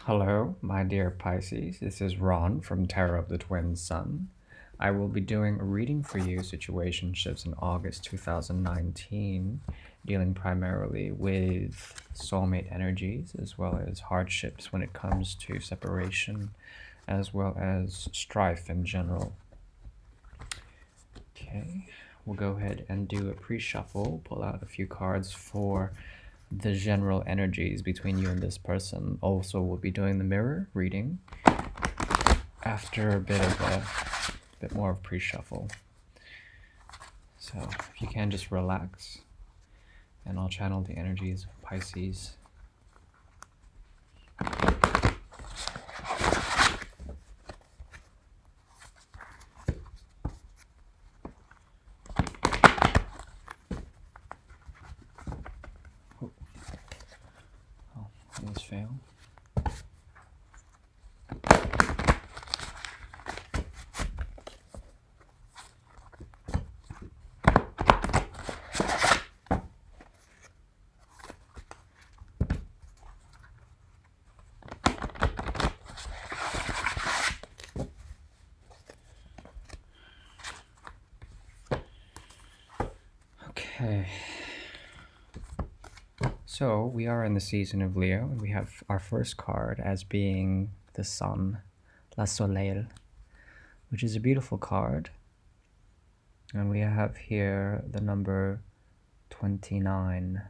Hello, my dear Pisces. This is Ron from Tarot of the Twin Sun. I will be doing a reading for you, situationships, in August 2019, dealing primarily with soulmate energies as well as hardships when it comes to separation, as well as strife in general. Okay, we'll go ahead and do a pre-shuffle, pull out a few cards for the general energies between you and this person. Also, we'll be doing the mirror reading after a bit more of pre-shuffle. So if you can, just relax, and I'll channel the energies of Pisces. Oh, these fail. Okay. So we are in the season of Leo, and we have our first card as being the Sun, La Soleil, which is a beautiful card. And we have here the number 29,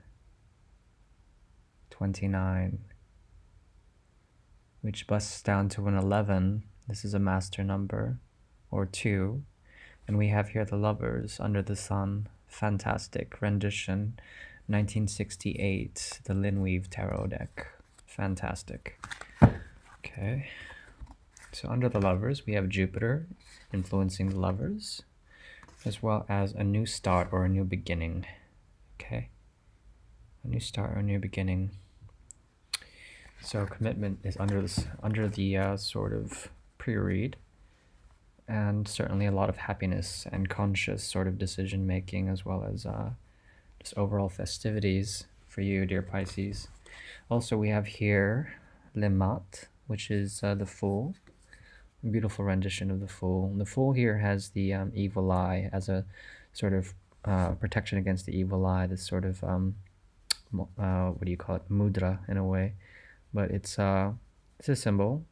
which busts down to an 11. This is a master number, or 2. And we have here the Lovers under the Sun. Fantastic rendition, 1968, the Linweave Tarot deck. Fantastic. Okay. So under the Lovers, we have Jupiter influencing the Lovers, as well as a new start or a new beginning. Okay. A new start or a new beginning. So commitment is under the sort of pre-read, and certainly a lot of happiness and conscious sort of decision making, as well as just overall festivities for you, dear Pisces. Also, we have here Le Mat, which is the Fool. A beautiful rendition of the Fool. The Fool here has the evil eye as a sort of protection against the evil eye. This sort of what do you call it? Mudra in a way, but it's a symbol,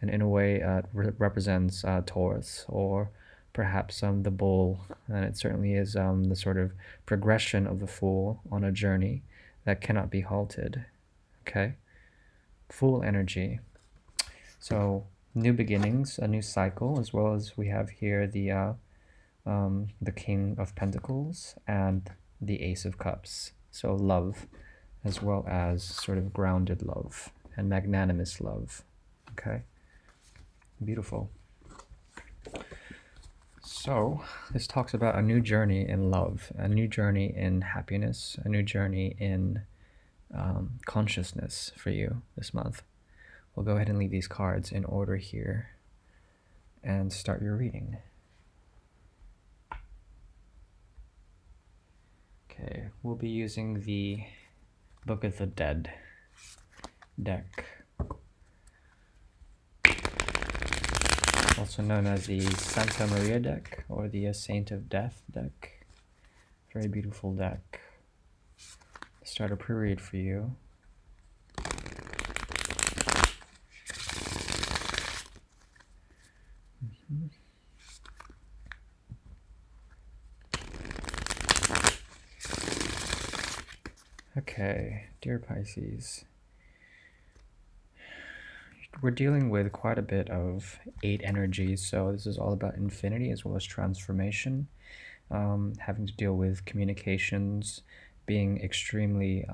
and in a way represents Taurus, or perhaps the bull, and it certainly is the sort of progression of the Fool on a journey that cannot be halted. Okay, Fool energy. So new beginnings, a new cycle, as well as we have here the King of Pentacles and the Ace of Cups. So love, as well as sort of grounded love and magnanimous love. Okay, beautiful. So this talks about a new journey in love, a new journey in happiness, a new journey in consciousness for you this month. We'll go ahead and leave these cards in order here and start your reading. Okay, we'll be using the Book of the Dead deck, also known as the Santa Maria deck or the Saint of Death deck. Very beautiful deck. Start a pre-read for you. Okay, dear Pisces, we're dealing with quite a bit of 8 energies, so this is all about infinity as well as transformation, having to deal with communications, being extremely,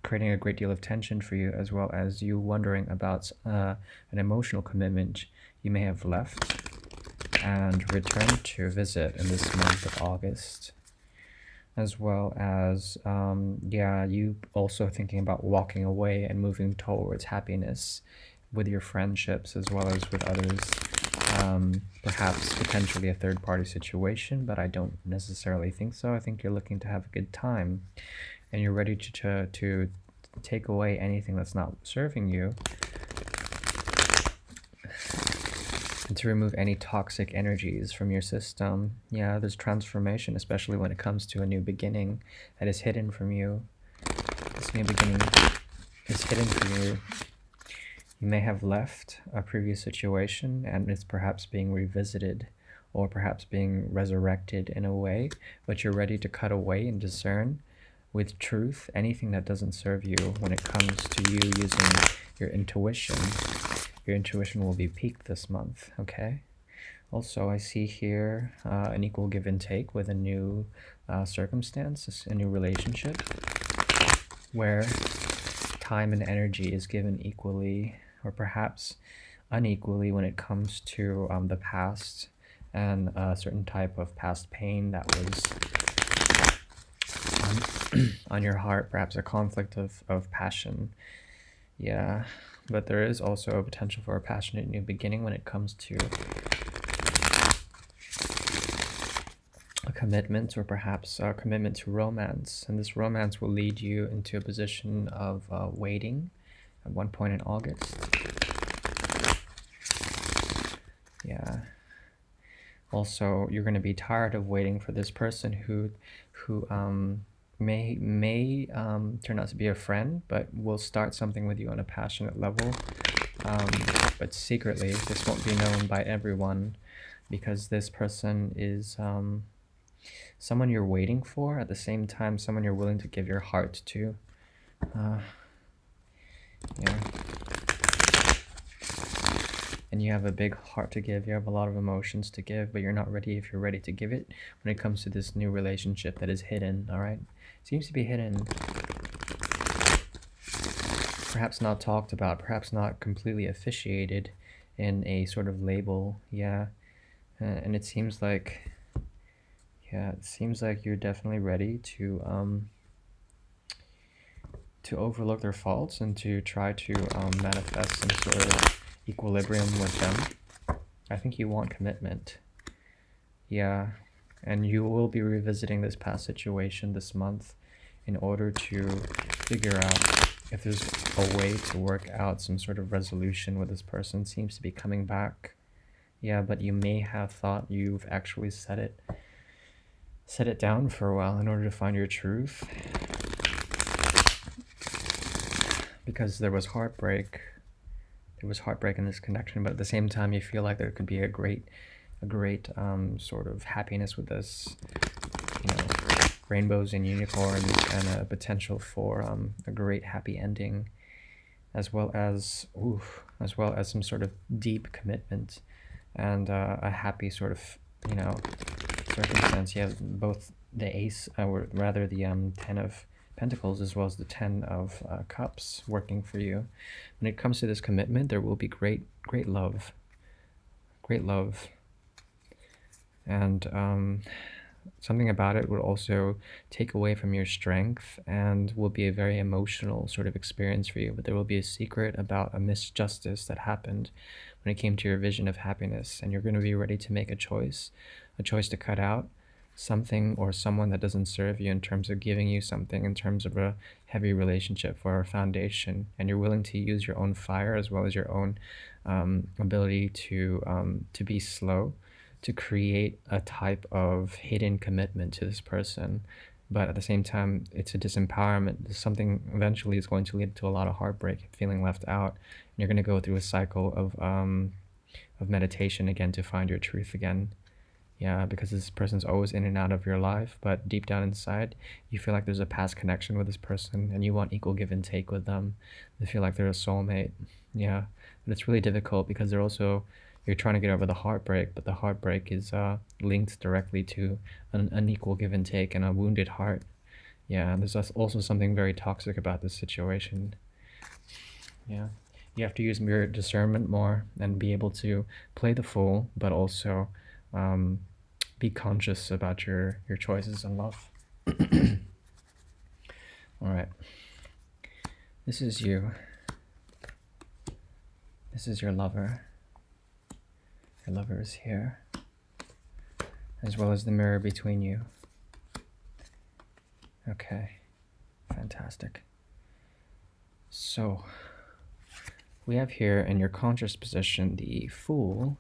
creating a great deal of tension for you, as well as you wondering about an emotional commitment you may have left and returned to visit in this month of August. As well as, you also thinking about walking away and moving towards happiness with your friendships as well as with others. Perhaps potentially a third-party situation, but I don't necessarily think so. I think you're looking to have a good time, and you're ready to take away anything that's not serving you, and to remove any toxic energies from your system. Yeah, there's transformation, especially when it comes to a new beginning that is hidden from you. This new beginning is hidden from you. You may have left a previous situation and it's perhaps being revisited or perhaps being resurrected in a way, but you're ready to cut away and discern with truth anything that doesn't serve you when it comes to you using your intuition. Your intuition will be peaked this month, okay? Also, I see here an equal give and take with a new circumstance, a new relationship, where time and energy is given equally or perhaps unequally when it comes to the past and a certain type of past pain that was on your heart, perhaps a conflict of passion. Yeah, but there is also a potential for a passionate new beginning when it comes to a commitment or perhaps a commitment to romance. And this romance will lead you into a position of waiting at one point in August. Yeah. Also, you're going to be tired of waiting for this person who may turn out to be a friend, but will start something with you on a passionate level. But secretly, this won't be known by everyone because this person is someone you're waiting for, at the same time someone you're willing to give your heart to. Yeah. And you have a big heart to give, you have a lot of emotions to give, but you're not ready if you're ready to give it when it comes to this new relationship that is hidden, alright? Seems to be hidden. Perhaps not talked about, perhaps not completely officiated in a sort of label, yeah. And it seems like, yeah, it seems like you're definitely ready to overlook their faults and to try to manifest some sort of equilibrium with them. I think you want commitment. Yeah, and you will be revisiting this past situation this month in order to figure out if there's a way to work out some sort of resolution with this person. Seems to be coming back. Yeah, but you may have thought you've actually set it down for a while in order to find your truth. Because there was heartbreak. There was heartbreak in this connection, but at the same time you feel like there could be a great sort of happiness with this, you know, rainbows and unicorns, and a potential for a great happy ending, as well as some sort of deep commitment and a happy sort of, you know, circumstance. You have both the ace, or rather the 10 of Pentacles, as well as the 10 of Cups working for you. When it comes to this commitment, there will be great love, and something about it will also take away from your strength and will be a very emotional sort of experience for you. But there will be a secret about a misjustice that happened when it came to your vision of happiness, and you're going to be ready to make a choice to cut out something or someone that doesn't serve you in terms of giving you something, in terms of a heavy relationship for a foundation, and you're willing to use your own fire as well as your own ability to be slow, to create a type of hidden commitment to this person. But at the same time, it's a disempowerment. Something eventually is going to lead to a lot of heartbreak, feeling left out, and you're going to go through a cycle of meditation again to find your truth again. Yeah, because this person's always in and out of your life, but deep down inside, you feel like there's a past connection with this person, and you want equal give and take with them. You feel like they're a soulmate. Yeah, but it's really difficult because you're trying to get over the heartbreak, but the heartbreak is linked directly to an unequal give and take and a wounded heart. Yeah, and there's also something very toxic about this situation. Yeah, you have to use your discernment more and be able to play the fool, but also be conscious about your choices in love. All right, this is you. This is your lover. Your lover is here, as well as the mirror between you. Okay, fantastic. So we have here in your conscious position the Fool,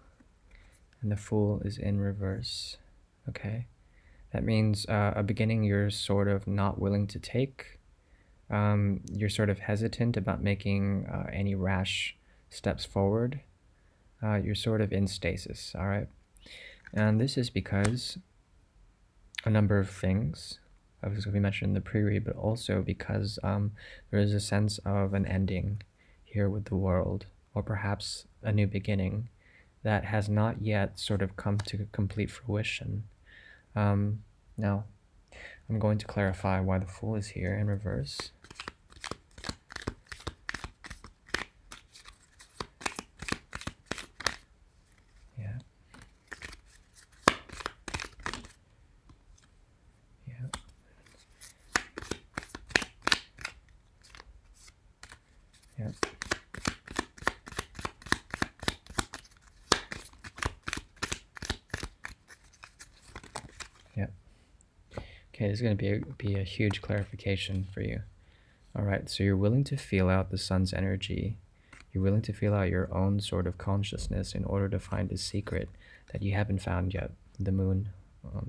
and the Fool is in reverse. Okay, that means a beginning you're sort of not willing to take. You're sort of hesitant about making any rash steps forward. You're sort of in stasis, all right? And this is because a number of things, as we mentioned in the pre-read, but also because there is a sense of an ending here with the world, or perhaps a new beginning that has not yet sort of come to complete fruition. Now, I'm going to clarify why the Fool is here in reverse. Yeah. Yeah. Yeah. Yeah. Okay, this is going to be a huge clarification for you. All right, so you're willing to feel out the sun's energy. You're willing to feel out your own sort of consciousness in order to find a secret that you haven't found yet, the moon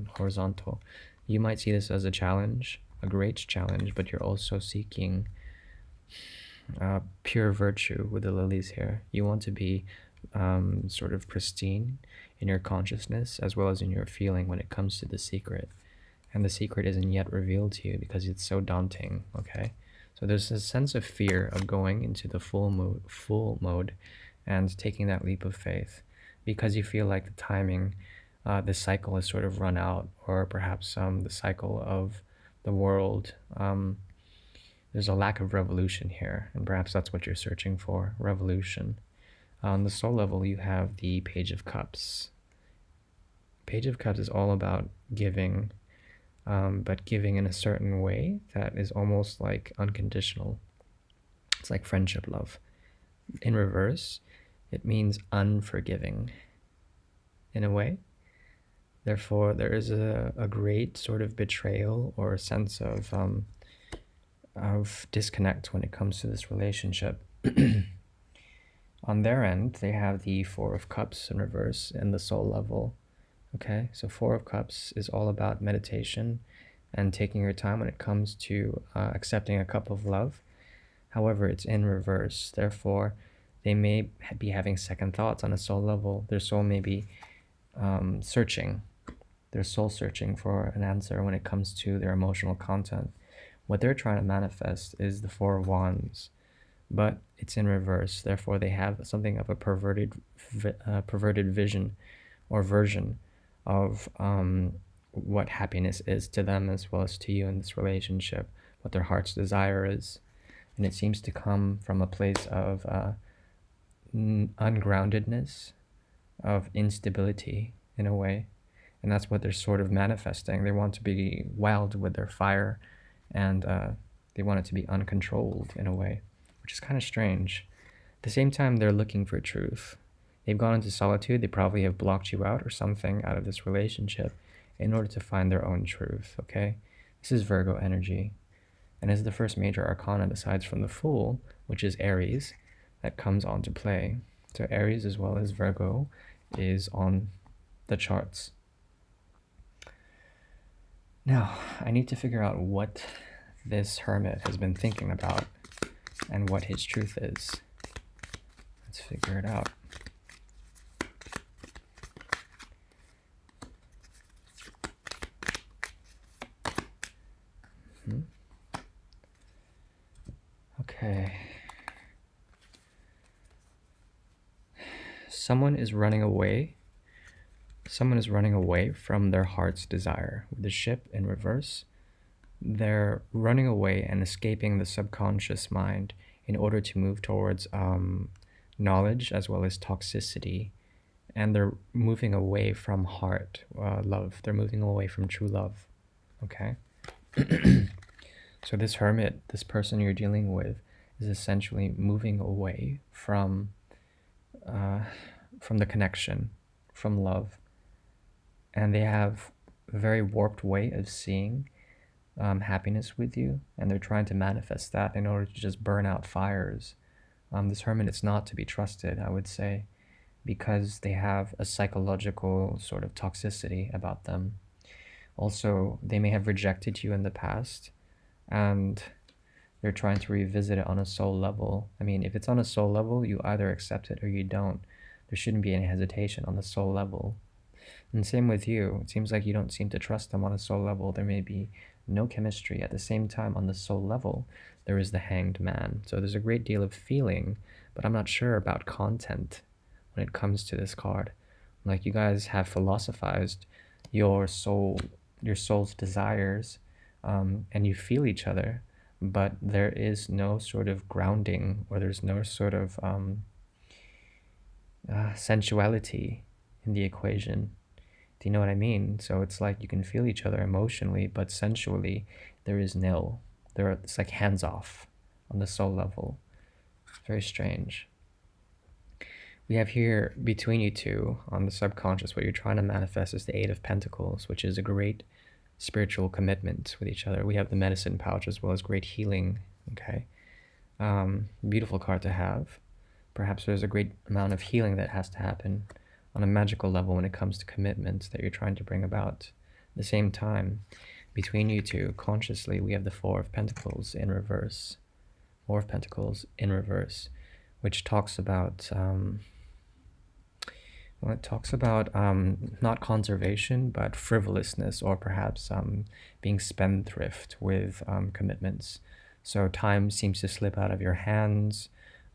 horizontal. You might see this as a challenge, a great challenge, but you're also seeking pure virtue with the lilies here. You want to be sort of pristine in your consciousness as well as in your feeling when it comes to the secret. And the secret isn't yet revealed to you because it's so daunting, okay? So there's a sense of fear of going into the full mode and taking that leap of faith because you feel like the timing, the cycle has sort of run out, or perhaps the cycle of the world. There's a lack of revolution here, and perhaps that's what you're searching for, revolution. On the soul level, you have the Page of Cups. Page of Cups is all about giving, but giving in a certain way that is almost like unconditional. It's like friendship love. In reverse, it means unforgiving in a way. Therefore, there is a great sort of betrayal or a sense of disconnect when it comes to this relationship. On their end, they have the Four of Cups in reverse in the soul level. Okay, so Four of Cups is all about meditation and taking your time when it comes to accepting a cup of love. However, it's in reverse. Therefore, they may be having second thoughts on a soul level. Their soul may be searching. They're soul searching for an answer when it comes to their emotional content. What they're trying to manifest is the Four of Wands, but it's in reverse. Therefore, they have something of a perverted vision or version of what happiness is to them as well as to you in this relationship, what their heart's desire is. And it seems to come from a place of ungroundedness, of instability in a way. And that's what they're sort of manifesting. They want to be wild with their fire, and they want it to be uncontrolled in a way, which is kind of strange. At the same time, they're looking for truth. They've gone into solitude. They probably have blocked you out or something out of this relationship in order to find their own truth, okay? This is Virgo energy. And as the first major arcana, besides from the Fool, which is Aries, that comes onto play. So Aries as well as Virgo is on the charts. Now, I need to figure out what this hermit has been thinking about and what his truth is. Let's figure it out. Okay. Someone is running away. Someone is running away from their heart's desire. With the Ship in reverse, they're running away and escaping the subconscious mind in order to move towards knowledge as well as toxicity. And they're moving away from heart love. They're moving away from true love. Okay? So this hermit, this person you're dealing with, is essentially moving away from the connection, from love. And they have a very warped way of seeing happiness with you, and they're trying to manifest that in order to just burn out fires. This hermit is not to be trusted, I would say, because they have a psychological sort of toxicity about them. Also, they may have rejected you in the past, and they're trying to revisit it on a soul level. I mean, if it's on a soul level, you either accept it or you don't. There shouldn't be any hesitation on the soul level. And same with you. It seems like you don't seem to trust them on a soul level. There may be no chemistry. At the same time, on the soul level, there is the Hanged Man. So there's a great deal of feeling, but I'm not sure about content when it comes to this card. Like, you guys have philosophized your soul's desires, and you feel each other, but there is no sort of grounding, or there's no sort of sensuality in the equation. Do you know what I mean? So it's like you can feel each other emotionally, but sensually there is nil. It's like hands off on the soul level. Very strange. We have here between you two on the subconscious, what you're trying to manifest is the Eight of Pentacles, which is a great spiritual commitment with each other. We have the medicine pouch as well as great healing. Okay. Beautiful card to have. Perhaps there's a great amount of healing that has to happen on a magical level when it comes to commitments that you're trying to bring about. At the same time, between you two, consciously, we have the Four of Pentacles in reverse. Four of Pentacles in reverse, which talks about it talks about not conservation, but frivolousness, or perhaps being spendthrift with commitments. So time seems to slip out of your hands.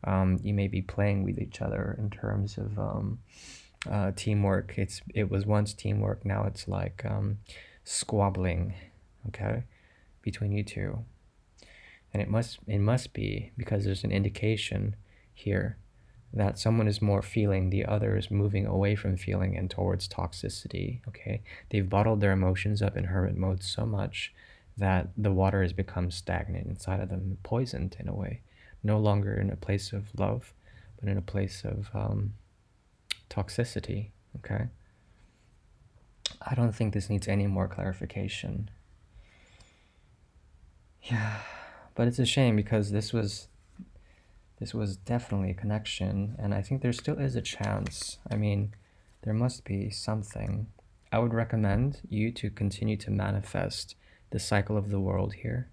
You may be playing with each other in terms of teamwork. It was once teamwork, now it's like squabbling, okay, between you two. And it must be because there's an indication here that someone is more feeling, the other is moving away from feeling and towards toxicity, okay? They've bottled their emotions up in hermit mode so much that the water has become stagnant inside of them, poisoned in a way. No longer in a place of love, but in a place of toxicity, okay? I don't think this needs any more clarification. Yeah, but it's a shame because this was definitely a connection, and I think there still is a chance. I mean, there must be something. I would recommend you to continue to manifest the cycle of the world here,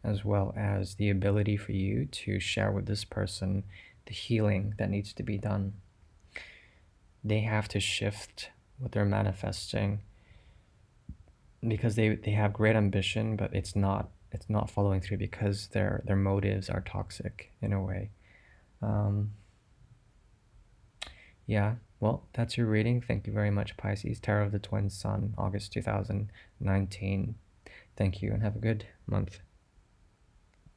as well as the ability for you to share with this person the healing that needs to be done. They have to shift what they're manifesting because they have great ambition, but it's not following through because their motives are toxic in a way. Yeah, well, that's your reading. Thank you very much, Pisces. Tarot of the Twin Sun, August 2019. Thank you, and have a good month.